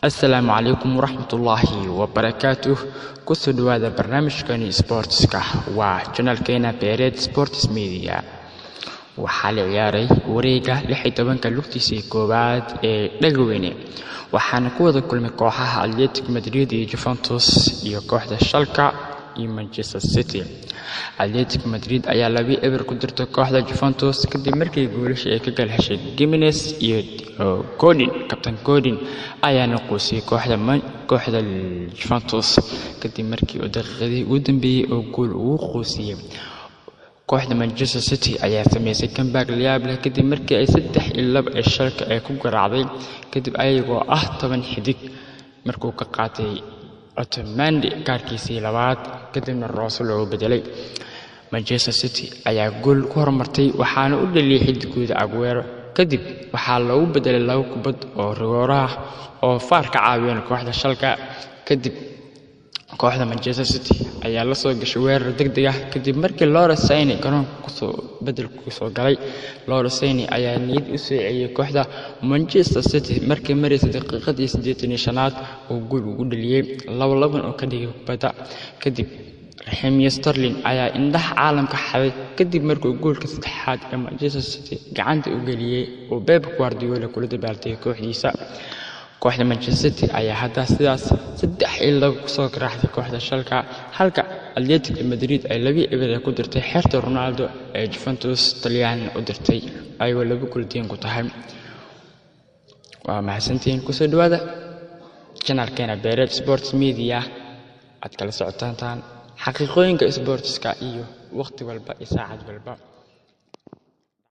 السلام عليكم ورحمة الله وبركاته. كسر هذا برنامج كان سبورتسكا وجنال كينا بيريد سبورتس ميديا وحال عياري وريقة لحي طبانك لوكتيسي كوباد دقويني وحانا كوضا كل مكوحاها أتلتيك مدريد يوفنتوس يوكوحدة الشالكة مانشستر سيتي. أتلتيك مدريد ayaa 2-0 ku dirtay kooxda Juventus kadib markii goolasha ay ka galhashay Gimenez iyo Godin. Captain Godin ayaana qoosay kooxda Juventus kadib markii uu daqiiqadii ugu dambeeyay oo gool uu qoosiyay. kooxda Manchester City ayaa sameysay comeback liyaab leh kadib markii ay 3-2 ay shalka ay ku garaacday kadib ayagoo 10 xidig markuu ka qaatay Ottomandi kaarkiisii labaad kadibna Roose loo bedelay. Manchester City ayaa gool ku hormartay waxaana u dhaliyay xidigooda Aguero kadib waxaa loogu bedelay 2 kubad oo rigooraha oo faar ka caawiyeen kooxda shalka. kadib kooxda Manchester City ayaa la soo gashay weerar degdeg ah kadib markii Leroy Sane garoonka kusoo bedel ku soo galay. Leroy Sane ayaa niyad u soo celiyay kooxda Manchester City markii mareysay daqiiqadii 85aad oo gool ugu dhaliyay 2-2 oo ka dhigay kubadda. kadib Raheem Sterling ayaa indhaha caalamka xaday kadib markii goolka saddexaad ee Manchester City gacanta u galiyay oo Pep Guardiola kula dabaaltay kooxdiisa. kooxda Manchester City ayaa hadda sidaas 3-2 ku soo garaacday kooxda shalka halka Atletico Madrid ay 2-0 ku dirtay xeerta Ronaldo ee Juventus Taliyaan u dirtay ayuu 2 gool ku tahay. waa mahadsantiin ku soo dhawaada channelkeena Bered Sports Media aad kala socotaan xaqiiqooyinka sportska iyo waqti walba iyo saacad walba.